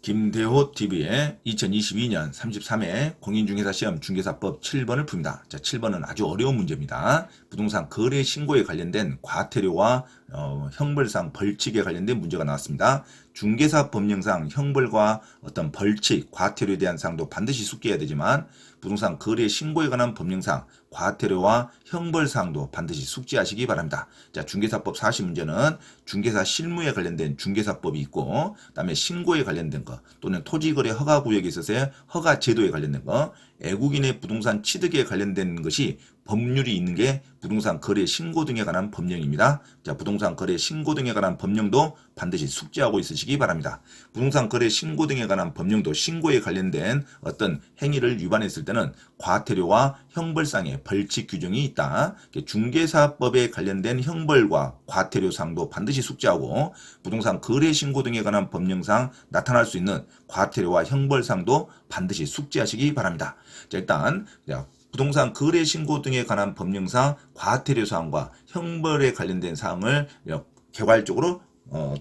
김대호 TV의 2022년 33회 공인중개사 시험 중개사법 7번을 풉니다. 자, 7번은 아주 어려운 문제입니다. 부동산 거래 신고에 관련된 과태료와 형벌상 벌칙에 관련된 문제가 나왔습니다. 중개사 법령상 형벌과 어떤 벌칙, 과태료에 대한 사항도 반드시 숙지해야 되지만 부동산 거래 신고에 관한 법령상 과태료와 형벌사항도 반드시 숙지하시기 바랍니다. 자, 중개사법 40문제는 중개사 실무에 관련된 중개사법이 있고, 그다음에 신고에 관련된 거, 또는 토지거래 허가구역에 있어서의 허가제도에 관련된 거, 애국인의 부동산 취득에 관련된 것이 법률이 있는 게 부동산 거래 신고 등에 관한 법령입니다. 자, 부동산 거래 신고 등에 관한 법령도 반드시 숙지하고 있으시기 바랍니다. 부동산 거래 신고 등에 관한 법령도 신고에 관련된 어떤 행위를 위반했을 때는 과태료와 형벌상의 벌칙 규정이 있다. 중개사법에 관련된 형벌과 과태료 사항도 반드시 숙지하고 부동산 거래 신고 등에 관한 법령상 나타날 수 있는 과태료와 형벌상도 반드시 숙지하시기 바랍니다. 자, 일단 부동산 거래 신고 등에 관한 법령상 과태료 사항과 형벌에 관련된 사항을 개괄적으로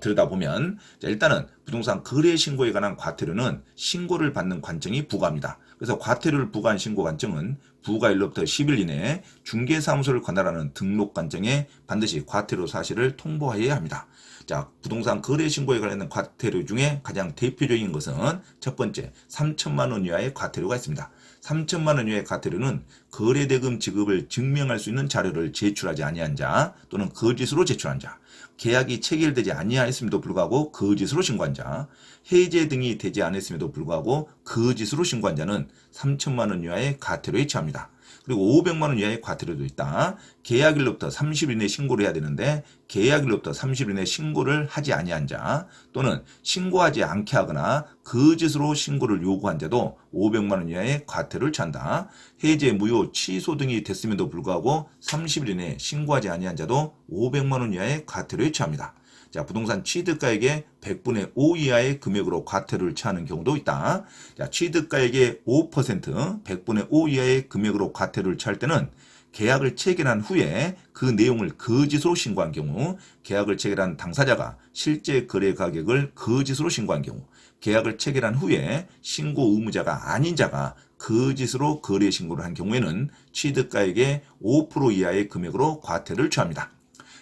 들여다보면, 자, 일단은 부동산 거래 신고에 관한 과태료는 신고를 받는 관청이 부과합니다. 그래서 과태료를 부과한 신고 관청은 부과일로부터 10일 이내에 중개사무소를 관할하는 등록 관청에 반드시 과태료 사실을 통보하여야 합니다. 자, 부동산 거래 신고에 관련된 과태료 중에 가장 대표적인 것은 첫 번째, 3천만 원 이하의 과태료가 있습니다. 3천만 원 이하의 과태료는 거래대금 지급을 증명할 수 있는 자료를 제출하지 아니한 자, 또는 거짓으로 제출한 자, 계약이 체결되지 아니하였음에도 불구하고 거짓으로 신고한 자, 해제 등이 되지 않았음에도 불구하고 거짓으로 신고한 자는 3천만 원 이하의 과태료에 처합니다. 그리고 500만 원 이하의 과태료도 있다. 계약일로부터 30일 이내 신고를 해야 되는데 계약일로부터 30일 이내 신고를 하지 아니한 자, 또는 신고하지 않게 하거나 거짓으로 신고를 요구한 자도 500만 원 이하의 과태료를 처한다. 해제, 무효, 취소 등이 됐음에도 불구하고 30일 이내 신고하지 아니한 자도 500만 원 이하의 과태료에 처합니다. 자, 부동산 취득가액의 100분의 5 이하의 금액으로 과태료를 처하는 경우도 있다. 자, 취득가액의 5%, 100분의 5 이하의 금액으로 과태료를 처할 때는 계약을 체결한 후에 그 내용을 거짓으로 신고한 경우, 계약을 체결한 당사자가 실제 거래 가격을 거짓으로 신고한 경우, 계약을 체결한 후에 신고 의무자가 아닌 자가 거짓으로 거래 신고를 한 경우에는 취득가액의 5% 이하의 금액으로 과태료를 처합니다.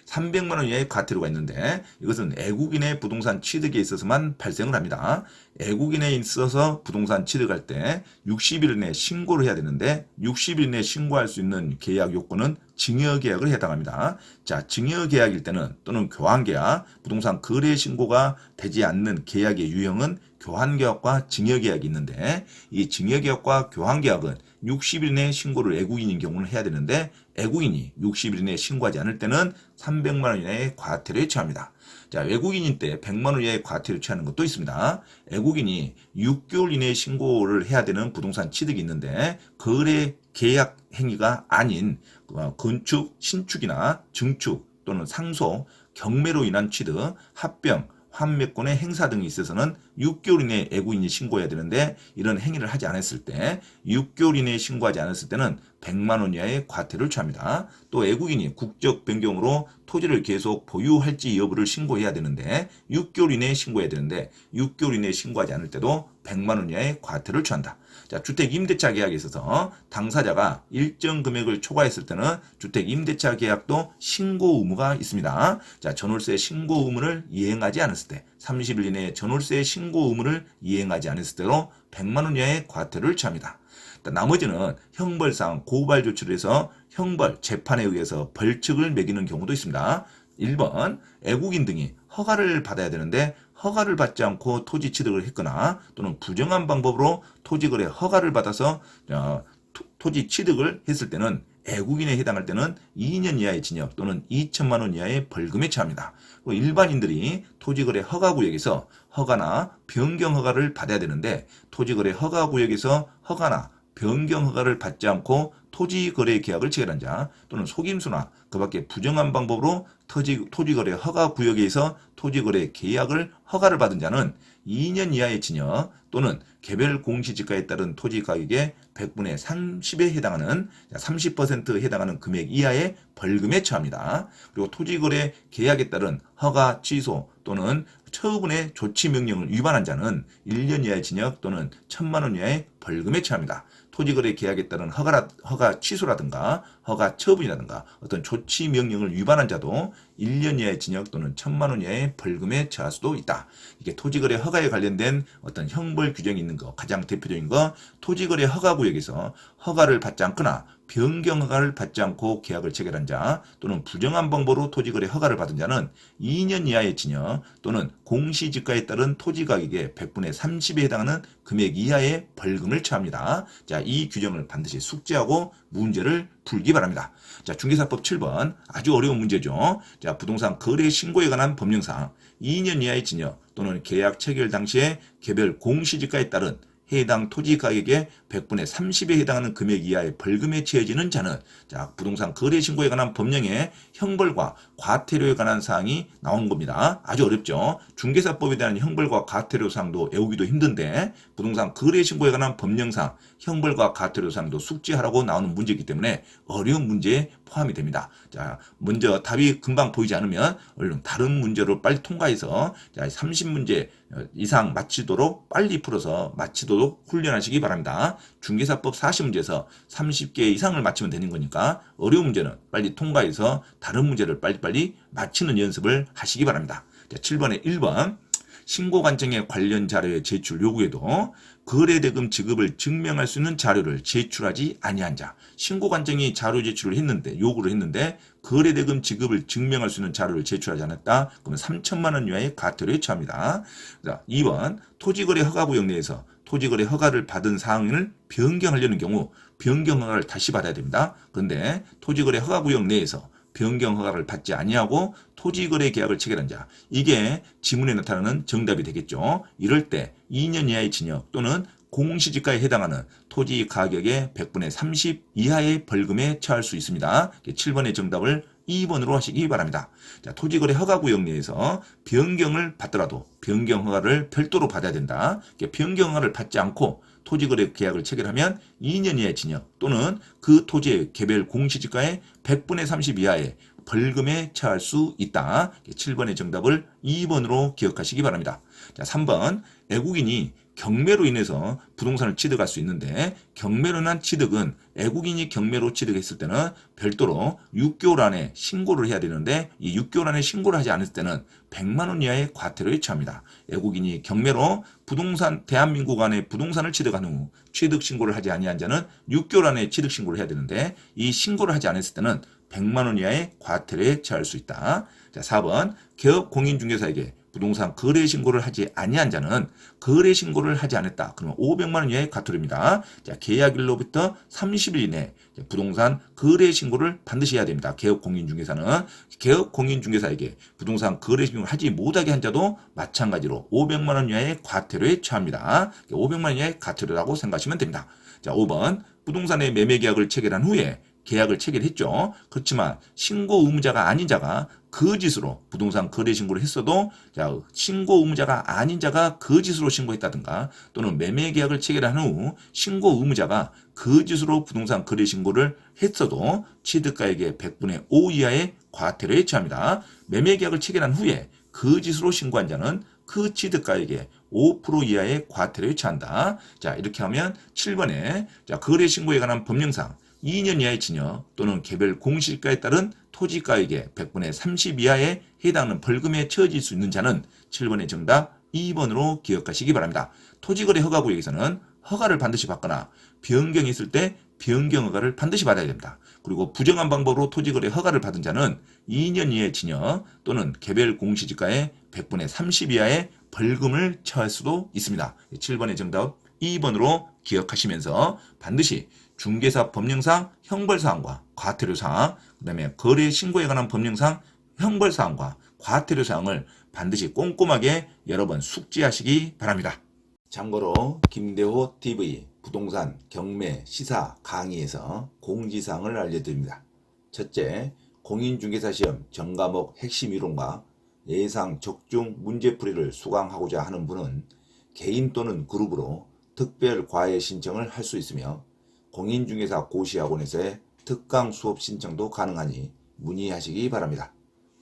300만 원 이하의 과태료가 있는데 이것은 애국인의 부동산 취득에 있어서만 발생을 합니다. 애국인에 있어서 부동산 취득할 때 60일 이내 신고를 해야 되는데 60일 이내 신고할 수 있는 계약 요건은 증여계약을 해당합니다. 자, 증여계약일 때는 또는 교환계약, 부동산 거래 신고가 되지 않는 계약의 유형은 교환계약과 증여계약이 있는데 이 증여계약과 교환계약은 60일 이내 신고를 애국인인 경우는 해야 되는데 애국인이 60일 이내 신고하지 않을 때는 300만 원 이하의 과태료에 처합니다. 자, 외국인인 때 100만 원 이하의 과태료 취하는 것도 있습니다. 애국인이 6개월 이내에 신고를 해야 되는 부동산 취득이 있는데 거래 계약 행위가 아닌 건축, 신축이나 증축 또는 상속, 경매로 인한 취득, 합병, 환매권의 행사 등이 있어서는 6개월 이내에 애국인이 신고해야 되는데 이런 행위를 하지 않았을 때 6개월 이내에 신고하지 않았을 때는 100만 원 이하의 과태료를 처합니다. 또 애국인이 국적 변경으로 토지를 계속 보유할지 여부를 신고해야 되는데 6개월 이내에 신고해야 되는데 6개월 이내에 신고하지 않을 때도 100만 원 이하의 과태료를 처한다. 자, 주택임대차 계약에 있어서 당사자가 일정 금액을 초과했을 때는 주택임대차 계약도 신고 의무가 있습니다. 자, 전월세 신고 의무를 이행하지 않았을 때 30일 이내에 전월세 신고 의무를 이행하지 않았을 때로 100만 원 이하의 과태료를 처합니다. 나머지는 형벌상 고발 조치를 해서 형벌, 재판에 의해서 벌칙을 매기는 경우도 있습니다. 1번, 애국인 등이 허가를 받아야 되는데 허가를 받지 않고 토지 취득을 했거나 또는 부정한 방법으로 토지거래 허가를 받아서 토지 취득을 했을 때는 애국인에 해당할 때는 2년 이하의 징역 또는 2천만 원 이하의 벌금에 처합니다. 일반인들이 토지거래 허가구역에서 허가나 변경 허가를 받아야 되는데 토지거래 허가구역에서 허가나 변경 허가를 받지 않고 토지거래 계약을 체결한 자 또는 속임수나 그 밖에 부정한 방법으로 토지거래 허가구역에서 토지거래 계약을 허가를 받은 자는 2년 이하의 징역 또는 개별 공시지가에 따른 토지 가격의 100분의 30에 해당하는 30%에 해당하는 금액 이하의 벌금에 처합니다. 그리고 토지거래 계약에 따른 허가 취소 또는 처분의 조치 명령을 위반한 자는 1년 이하의 징역 또는 1,000만 원 이하의 벌금에 처합니다. 토지거래 계약에 따른 허가 취소라든가 허가 처분이라든가 어떤 조치 명령을 위반한 자도 1년 이하의 징역 또는 1,000만 원 이하의 벌금에 처할 수도 있다. 이게 토지거래 허가에 관련된 어떤 형벌 규정이 있는 거, 가장 대표적인 거, 토지거래 허가구역에서 허가를 받지 않거나 변경 허가를 받지 않고 계약을 체결한 자 또는 부정한 방법으로 토지거래 허가를 받은 자는 2년 이하의 징역 또는 공시지가에 따른 토지 가격의 100분의 30에 해당하는 금액 이하의 벌금을 처합니다. 자, 이 규정을 반드시 숙지하고 문제를 풀기 바랍니다. 자, 중개사법 7번 아주 어려운 문제죠. 자, 부동산 거래 신고에 관한 법령상 2년 이하의 징역 또는 계약 체결 당시에 개별 공시지가에 따른 해당 토지 가격의 100분의 30에 해당하는 금액 이하의 벌금에 처해지는 자는 자, 부동산 거래 신고에 관한 법령에 형벌과 과태료에 관한 사항이 나온 겁니다. 아주 어렵죠. 중개사법에 대한 형벌과 과태료 사항도 외우기도 힘든데 부동산 거래 신고에 관한 법령상 형벌과 과태료 사항도 숙지하라고 나오는 문제이기 때문에 어려운 문제에 포함이 됩니다. 자, 먼저 답이 금방 보이지 않으면 얼른 다른 문제로 빨리 통과해서 자, 30문제 이상 마치도록 빨리 풀어서 마치도록 훈련하시기 바랍니다. 중개사법 40문제에서 30개 이상을 맞추면 되는 거니까 어려운 문제는 빨리 통과해서 다른 문제를 빨리빨리 맞히는 연습을 하시기 바랍니다. 자, 7번에 1번 신고관청에 관련 자료의 제출 요구에도 거래대금 지급을 증명할 수 있는 자료를 제출하지 아니한 자. 신고관청이 자료 제출을 했는데 요구를 했는데 거래대금 지급을 증명할 수 있는 자료를 제출하지 않았다. 그러면 3,000만 원 이하의 과태료에 처합니다. 자, 2번 토지거래 허가구역 내에서 토지거래 허가를 받은 사항을 변경하려는 경우 변경 허가를 다시 받아야 됩니다. 그런데 토지거래 허가구역 내에서 변경 허가를 받지 아니하고 토지거래 계약을 체결한 자, 이게 지문에 나타나는 정답이 되겠죠. 이럴 때 2년 이하의 징역 또는 공시지가에 해당하는 토지 가격의 100분의 30 이하의 벌금에 처할 수 있습니다. 7번의 정답을 2번으로 하시기 바랍니다. 자, 토지거래 허가구역 내에서 변경을 받더라도 변경 허가를 별도로 받아야 된다. 변경 허가를 받지 않고 토지거래 계약을 체결하면 2년 이하의 징역 또는 그 토지의 개별 공시지가의 100분의 30 이하의 벌금에 처할 수 있다. 7번의 정답을 2번으로 기억하시기 바랍니다. 자, 3번 애국인이 경매로 인해서 부동산을 취득할 수 있는데 경매로 난 취득은 애국인이 경매로 취득했을 때는 별도로 6개월 안에 신고를 해야 되는데 이 6개월 안에 신고를 하지 않았을 때는 100만 원 이하의 과태료에 처합니다. 애국인이 경매로 대한민국 안에 부동산을 취득한 후 취득 신고를 하지 아니한 자는 6개월 안에 취득 신고를 해야 되는데 이 신고를 하지 않았을 때는 100만 원 이하의 과태료에 처할 수 있다. 자, 4번 개업 공인중개사에게 부동산 거래 신고를 하지 아니한 자는 거래 신고를 하지 않았다. 그러면 500만 원 이하의 과태료입니다. 자, 계약일로부터 30일 이내 부동산 거래 신고를 반드시 해야 됩니다. 개업 공인중개사는 개업 공인중개사에게 부동산 거래 신고를 하지 못하게 한 자도 마찬가지로 500만 원 이하의 과태료에 처합니다. 500만 원 이하의 과태료라고 생각하시면 됩니다. 자, 5번 부동산의 매매 계약을 체결한 후에 계약을 체결했죠. 그렇지만 신고 의무자가 아닌 자가 거짓으로 부동산 거래 신고를 했어도 자, 신고 의무자가 아닌 자가 거짓으로 신고했다든가 또는 매매 계약을 체결한 후 신고 의무자가 거짓으로 부동산 거래 신고를 했어도 취득가액의 100분의 5 이하의 과태료에 처합니다. 매매 계약을 체결한 후에 거짓으로 신고한 자는 그 취득가액의 5% 이하의 과태료에 처한다. 자, 이렇게 하면 7번에 자, 거래 신고에 관한 법령상 2년 이하의 징역 또는 개별 공시지가에 따른 토지가액의 100분의 30 이하에 해당하는 벌금에 처해질 수 있는 자는 7번의 정답 2번으로 기억하시기 바랍니다. 토지거래 허가구역에서는 허가를 반드시 받거나 변경이 있을 때 변경 허가를 반드시 받아야 됩니다. 그리고 부정한 방법으로 토지거래 허가를 받은 자는 2년 이하의 징역 또는 개별 공시지가의 100분의 30 이하의 벌금을 처할 수도 있습니다. 7번의 정답 2번으로 기억하시면서 반드시 중개사 법령상 형벌사항과 과태료사항, 그 다음에 거래 신고에 관한 법령상 형벌사항과 과태료사항을 반드시 꼼꼼하게 여러 번 숙지하시기 바랍니다. 참고로 김대호 TV 부동산 경매 시사 강의에서 공지사항을 알려드립니다. 첫째, 공인중개사 시험 전과목 핵심 이론과 예상 적중 문제풀이를 수강하고자 하는 분은 개인 또는 그룹으로 특별 과외 신청을 할 수 있으며 공인중개사 고시학원에서의 특강 수업 신청도 가능하니 문의하시기 바랍니다.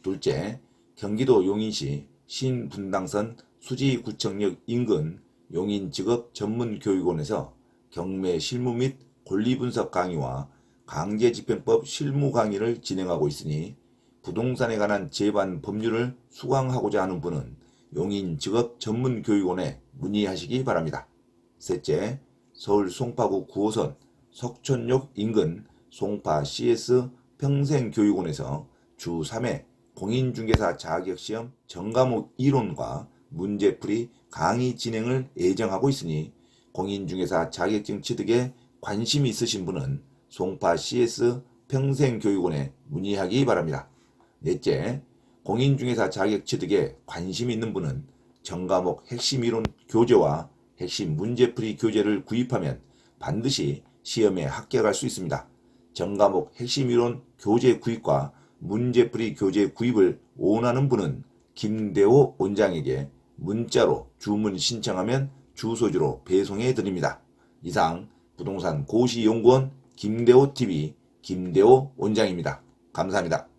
둘째, 경기도 용인시 신분당선 수지구청역 인근 용인직업전문교육원에서 경매 실무 및 권리분석 강의와 강제집행법 실무 강의를 진행하고 있으니 부동산에 관한 제반 법률을 수강하고자 하는 분은 용인직업전문교육원에 문의하시기 바랍니다. 셋째, 서울 송파구 9호선 석촌역 인근 송파 CS 평생교육원에서 주 3회 공인중개사 자격시험 전과목 이론과 문제풀이 강의 진행을 예정하고 있으니 공인중개사 자격증 취득에 관심이 있으신 분은 송파 CS 평생교육원에 문의하기 바랍니다. 넷째, 공인중개사 자격 취득에 관심이 있는 분은 전과목 핵심 이론 교재와 핵심 문제풀이 교재를 구입하면 반드시 시험에 합격할 수 있습니다. 전과목 핵심 이론 교재 구입과 문제풀이 교재 구입을 원하는 분은 김대호 원장에게 문자로 주문 신청하면 주소지로 배송해 드립니다. 이상 부동산 고시연구원 김대호 TV 김대호 원장입니다. 감사합니다.